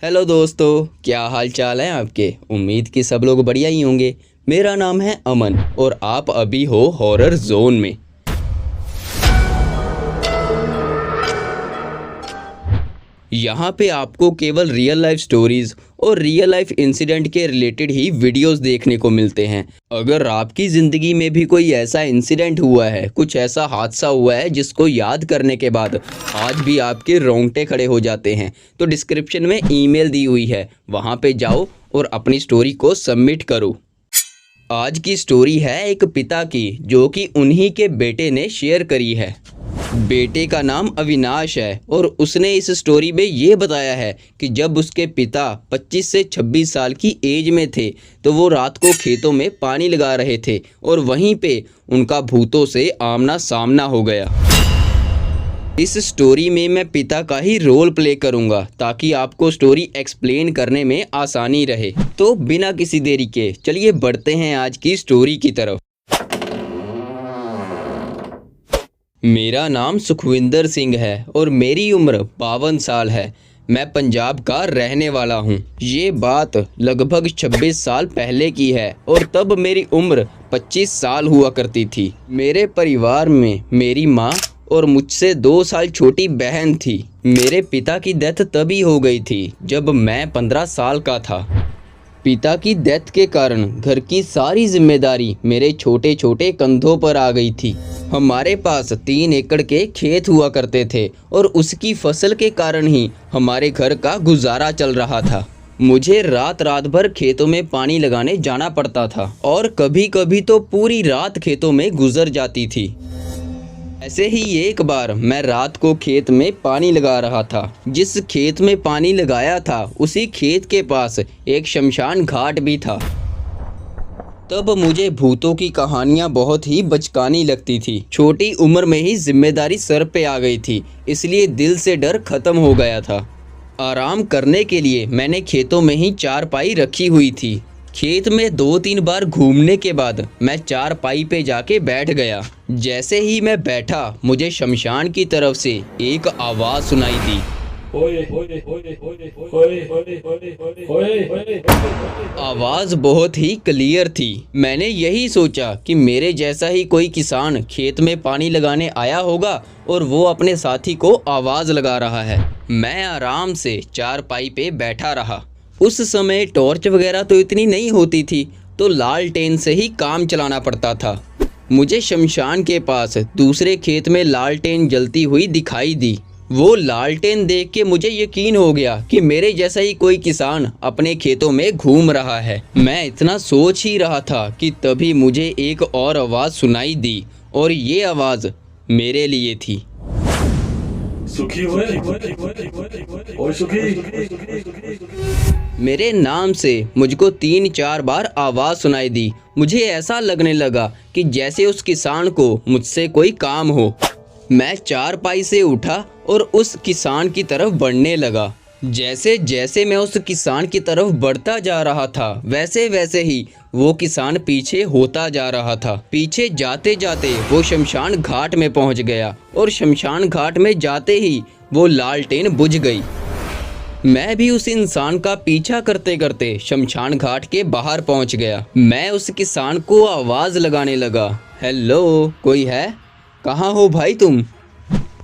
Hello दोस्तों, क्या हाल चाल है आपके। उम्मीद कि सब लोग बढ़िया ही होंगे। मेरा नाम है अमन और आप अभी हो हॉरर जोन में। यहाँ पे आपको केवल रियल लाइफ स्टोरीज और रियल लाइफ इंसिडेंट के रिलेटेड ही वीडियोस देखने को मिलते हैं। अगर आपकी ज़िंदगी में भी कोई ऐसा इंसिडेंट हुआ है, कुछ ऐसा हादसा हुआ है जिसको याद करने के बाद आज भी आपके रोंगटे खड़े हो जाते हैं, तो डिस्क्रिप्शन में ईमेल दी हुई है, वहाँ पे जाओ और अपनी स्टोरी को सबमिट करो। आज की स्टोरी है एक पिता की, जो कि उन्हीं के बेटे ने शेयर करी है। बेटे का नाम अविनाश है और उसने इस स्टोरी में ये बताया है कि जब उसके पिता 25 से 26 साल की एज में थे तो वो रात को खेतों में पानी लगा रहे थे और वहीं पे उनका भूतों से आमना सामना हो गया। इस स्टोरी में मैं पिता का ही रोल प्ले करूंगा ताकि आपको स्टोरी एक्सप्लेन करने में आसानी रहे। तो बिना किसी देरी के चलिए बढ़ते हैं आज की स्टोरी की तरफ। मेरा नाम सुखविंदर सिंह है और मेरी उम्र 52 साल है। मैं पंजाब का रहने वाला हूँ। ये बात लगभग 26 साल पहले की है और तब मेरी उम्र 25 साल हुआ करती थी। मेरे परिवार में मेरी माँ और मुझसे 2 साल छोटी बहन थी। मेरे पिता की डेथ तभी हो गई थी जब मैं 15 साल का था। पिता की डेथ के कारण घर की सारी जिम्मेदारी मेरे छोटे छोटे कंधों पर आ गई थी। हमारे पास 3 एकड़ के खेत हुआ करते थे और उसकी फसल के कारण ही हमारे घर का गुजारा चल रहा था। मुझे रात रात भर खेतों में पानी लगाने जाना पड़ता था और कभी कभी तो पूरी रात खेतों में गुजर जाती थी। ऐसे ही एक बार मैं रात को खेत में पानी लगा रहा था। जिस खेत में पानी लगाया था उसी खेत के पास एक शमशान घाट भी था। तब मुझे भूतों की कहानियाँ बहुत ही बचकानी लगती थी। छोटी उम्र में ही जिम्मेदारी सर पे आ गई थी, इसलिए दिल से डर खत्म हो गया था। आराम करने के लिए मैंने खेतों में ही चारपाई रखी हुई थी। खेत में 2-3 बार घूमने के बाद मैं चारपाई पे जाके बैठ गया। जैसे ही मैं बैठा मुझे शमशान की तरफ से एक आवाज़ सुनाई दी। आवाज़ बहुत ही क्लियर थी। मैंने यही सोचा कि मेरे जैसा ही कोई किसान खेत में पानी लगाने आया होगा और वो अपने साथी को आवाज़ लगा रहा है। मैं आराम से चारपाई पे बैठा रहा। उस समय टॉर्च वगैरह तो इतनी नहीं होती थी, तो लालटेन से ही काम चलाना पड़ता था। मुझे शमशान के पास दूसरे खेत में लालटेन जलती हुई दिखाई दी। वो लालटेन देख के मुझे यकीन हो गया कि मेरे जैसा ही कोई किसान अपने खेतों में घूम रहा है। मैं इतना सोच ही रहा था कि तभी मुझे एक और आवाज़ सुनाई दी और ये आवाज़ मेरे लिए थी। सुखी हुए ओए सुखी। मेरे नाम से मुझको 3-4 बार आवाज़ सुनाई दी। मुझे ऐसा लगने लगा कि जैसे उस किसान को मुझसे कोई काम हो। मैं चारपाई से उठा और उस किसान की तरफ बढ़ने लगा। जैसे जैसे मैं उस किसान की तरफ बढ़ता जा रहा था वैसे वैसे ही वो किसान पीछे होता जा रहा था। पीछे जाते जाते वो शमशान घाट में पहुंच गया और शमशान घाट में जाते ही वो लालटेन बुझ गई। मैं भी उस इंसान का पीछा करते करते शमशान घाट के बाहर पहुंच गया। मैं उस किसान को आवाज़ लगाने लगा, हेलो, कोई है? कहाँ हो भाई तुम?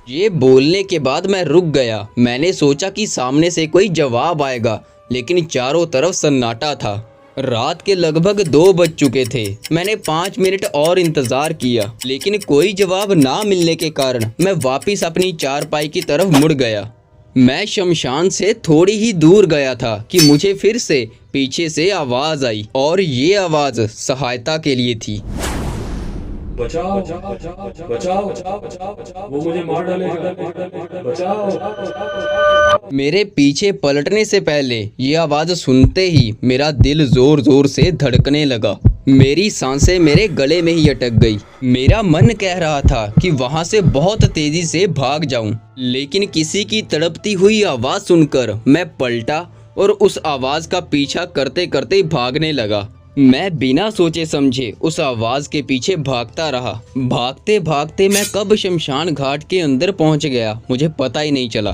ये बोलने के बाद मैं रुक गया। मैंने सोचा कि सामने से कोई जवाब आएगा, लेकिन चारों तरफ सन्नाटा था। रात के लगभग 2 बज चुके थे। मैंने 5 मिनट और इंतज़ार किया, लेकिन कोई जवाब ना मिलने के कारण मैं वापस अपनी चारपाई की तरफ मुड़ गया। मैं शमशान से थोड़ी ही दूर गया था कि मुझे फिर से पीछे से आवाज़ आई और ये आवाज़ सहायता के लिए थी। बचाओ बचाओ बचाओ, वो मुझे मार डालेगा, बचाओ। मेरे पीछे पलटने से पहले ये आवाज़ सुनते ही मेरा दिल ज़ोर ज़ोर से धड़कने लगा। मेरी सांसें मेरे गले में ही अटक गई। मेरा मन कह रहा था कि वहाँ से बहुत तेज़ी से भाग जाऊं, लेकिन किसी की तड़पती हुई आवाज़ सुनकर मैं पलटा और उस आवाज़ का पीछा करते करते भागने लगा। मैं बिना सोचे समझे उस आवाज़ के पीछे भागता रहा। भागते भागते मैं कब शमशान घाट के अंदर पहुंच गया मुझे पता ही नहीं चला।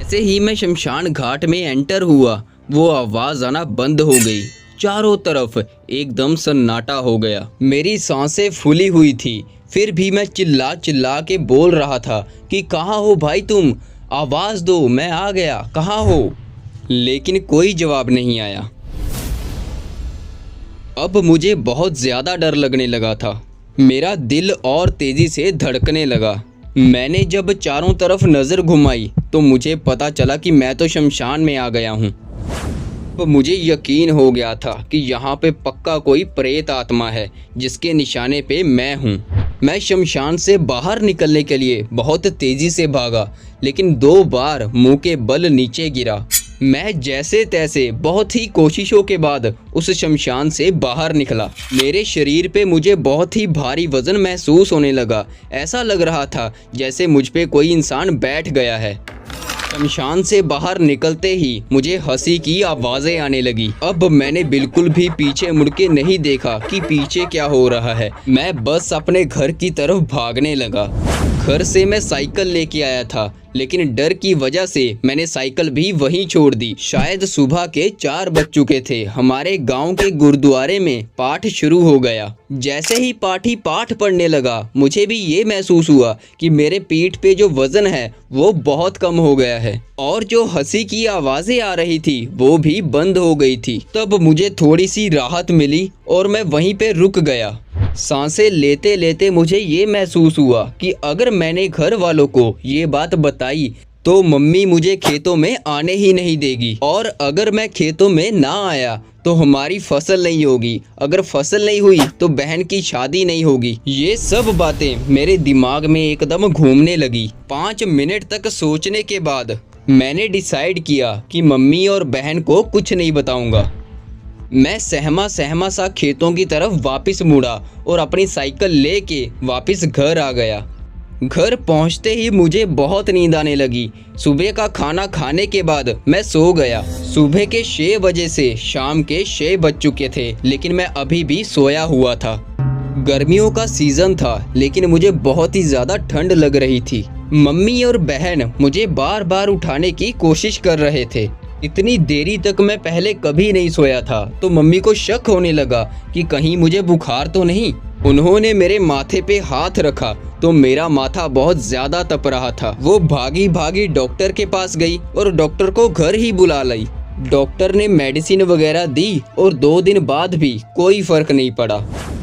जैसे ही मैं शमशान घाट में एंटर हुआ, वो आवाज़ आना बंद हो गई। चारों तरफ एकदम सन्नाटा हो गया। मेरी सांसें फूली हुई थी, फिर भी मैं चिल्ला चिल्ला के बोल रहा था कि कहाँ हो भाई तुम, आवाज़ दो, मैं आ गया, कहाँ हो। लेकिन कोई जवाब नहीं आया। अब मुझे बहुत ज़्यादा डर लगने लगा था। मेरा दिल और तेज़ी से धड़कने लगा। मैंने जब चारों तरफ नज़र घुमाई तो मुझे पता चला कि मैं तो शमशान में आ गया हूँ। अब मुझे यकीन हो गया था कि यहाँ पे पक्का कोई प्रेत आत्मा है जिसके निशाने पे मैं हूँ। मैं शमशान से बाहर निकलने के लिए बहुत तेज़ी से भागा, लेकिन 2 बार मुंह के बल नीचे गिरा। मैं जैसे तैसे बहुत ही कोशिशों के बाद उस शमशान से बाहर निकला। मेरे शरीर पे मुझे बहुत ही भारी वजन महसूस होने लगा। ऐसा लग रहा था जैसे मुझ पे कोई इंसान बैठ गया है। शमशान से बाहर निकलते ही मुझे हंसी की आवाज़ें आने लगी। अब मैंने बिल्कुल भी पीछे मुड़ के नहीं देखा कि पीछे क्या हो रहा है। मैं बस अपने घर की तरफ भागने लगा। घर से मैं साइकिल लेके आया था, लेकिन डर की वजह से मैंने साइकिल भी वहीं छोड़ दी। शायद सुबह के 4 बज चुके थे। हमारे गांव के गुरुद्वारे में पाठ शुरू हो गया। जैसे ही पाठी पाठ पढ़ने लगा, मुझे भी ये महसूस हुआ कि मेरे पीठ पे जो वजन है वो बहुत कम हो गया है, और जो हंसी की आवाज़ें आ रही थी वो भी बंद हो गई थी। तब मुझे थोड़ी सी राहत मिली और मैं वहीं पे रुक गया। सांसें लेते लेते मुझे ये महसूस हुआ कि अगर मैंने घर वालों को ये बात बताई तो मम्मी मुझे खेतों में आने ही नहीं देगी, और अगर मैं खेतों में ना आया तो हमारी फसल नहीं होगी, अगर फसल नहीं हुई तो बहन की शादी नहीं होगी। ये सब बातें मेरे दिमाग में एकदम घूमने लगी। 5 मिनट तक सोचने के बाद मैंने डिसाइड किया कि मम्मी और बहन को कुछ नहीं बताऊंगा। मैं सहमा सहमा सा खेतों की तरफ वापस मुड़ा और अपनी साइकिल लेके वापस घर आ गया। घर पहुंचते ही मुझे बहुत नींद आने लगी। सुबह का खाना खाने के बाद मैं सो गया। सुबह के 6 बजे से शाम के 6 बज चुके थे, लेकिन मैं अभी भी सोया हुआ था। गर्मियों का सीज़न था, लेकिन मुझे बहुत ही ज़्यादा ठंड लग रही थी। मम्मी और बहन मुझे बार बार उठाने की कोशिश कर रहे थे। इतनी देरी तक मैं पहले कभी नहीं सोया था, तो मम्मी को शक होने लगा कि कहीं मुझे बुखार तो नहीं। उन्होंने मेरे माथे पे हाथ रखा तो मेरा माथा बहुत ज़्यादा तप रहा था। वो भागी भागी डॉक्टर के पास गई और डॉक्टर को घर ही बुला लाई। डॉक्टर ने मेडिसिन वगैरह दी और 2 दिन बाद भी कोई फ़र्क नहीं पड़ा,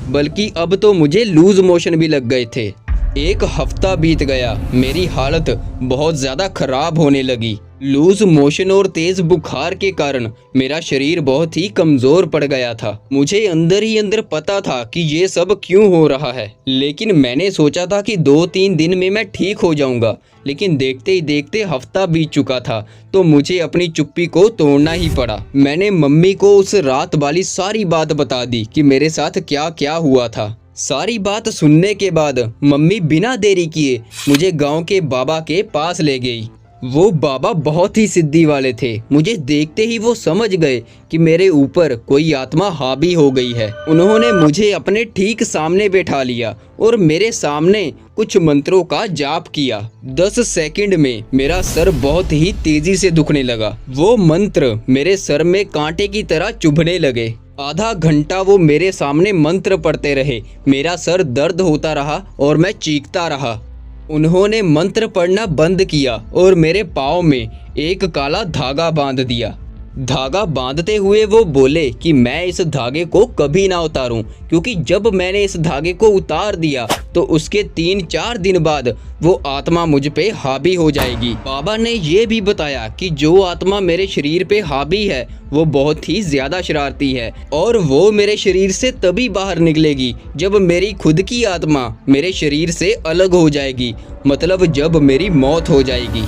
बल्कि अब तो मुझे लूज मोशन भी लग गए थे। 1 हफ्ता बीत गया, मेरी हालत बहुत ज़्यादा ख़राब होने लगी। लूज मोशन और तेज बुखार के कारण मेरा शरीर बहुत ही कमज़ोर पड़ गया था। मुझे अंदर ही अंदर पता था कि ये सब क्यों हो रहा है, लेकिन मैंने सोचा था कि 2-3 दिन में मैं ठीक हो जाऊंगा। लेकिन देखते ही देखते हफ्ता बीत चुका था, तो मुझे अपनी चुप्पी को तोड़ना ही पड़ा। मैंने मम्मी को उस रात वाली सारी बात बता दी कि मेरे साथ क्या क्या हुआ था। सारी बात सुनने के बाद मम्मी बिना देरी किए मुझे गांव के बाबा के पास ले गई। वो बाबा बहुत ही सिद्धि वाले थे। मुझे देखते ही वो समझ गए कि मेरे ऊपर कोई आत्मा हावी हो गई है। उन्होंने मुझे अपने ठीक सामने बैठा लिया और मेरे सामने कुछ मंत्रों का जाप किया। 10 सेकंड में मेरा सर बहुत ही तेजी से दुखने लगा। वो मंत्र मेरे सर में कांटे की तरह चुभने लगे। आधा घंटा वो मेरे सामने मंत्र पढ़ते रहे। मेरा सर दर्द होता रहा और मैं चीखता रहा। उन्होंने मंत्र पढ़ना बंद किया और मेरे पाँव में एक काला धागा बांध दिया। धागा बांधते हुए वो बोले कि मैं इस धागे को कभी ना उतारूं, क्योंकि जब मैंने इस धागे को उतार दिया तो उसके 3-4 दिन बाद वो आत्मा मुझ पे हावी हो जाएगी। बाबा ने ये भी बताया कि जो आत्मा मेरे शरीर पे हावी है वो बहुत ही ज़्यादा शरारती है, और वो मेरे शरीर से तभी बाहर निकलेगी जब मेरी खुद की आत्मा मेरे शरीर से अलग हो जाएगी, मतलब जब मेरी मौत हो जाएगी।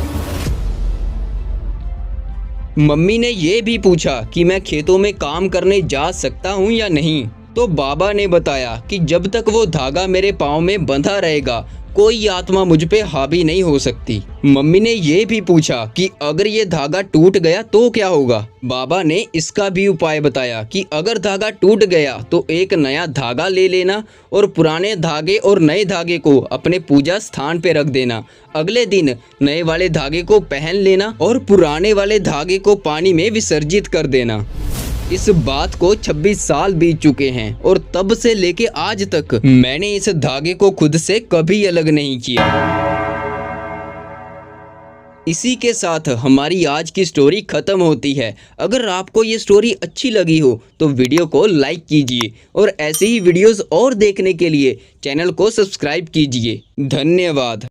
मम्मी ने ये भी पूछा कि मैं खेतों में काम करने जा सकता हूँ या नहीं, तो बाबा ने बताया कि जब तक वो धागा मेरे पाँव में बंधा रहेगा कोई आत्मा मुझ पे हावी नहीं हो सकती। मम्मी ने ये भी पूछा कि अगर ये धागा टूट गया तो क्या होगा। बाबा ने इसका भी उपाय बताया कि अगर धागा टूट गया तो एक नया धागा ले लेना और पुराने धागे और नए धागे को अपने पूजा स्थान पे रख देना। अगले दिन नए वाले धागे को पहन लेना और पुराने वाले धागे को पानी में विसर्जित कर देना। इस बात को 26 साल बीत चुके हैं और तब से लेके आज तक मैंने इस धागे को खुद से कभी अलग नहीं किया। इसी के साथ हमारी आज की स्टोरी खत्म होती है। अगर आपको ये स्टोरी अच्छी लगी हो तो वीडियो को लाइक कीजिए और ऐसी ही वीडियोस और देखने के लिए चैनल को सब्सक्राइब कीजिए। धन्यवाद।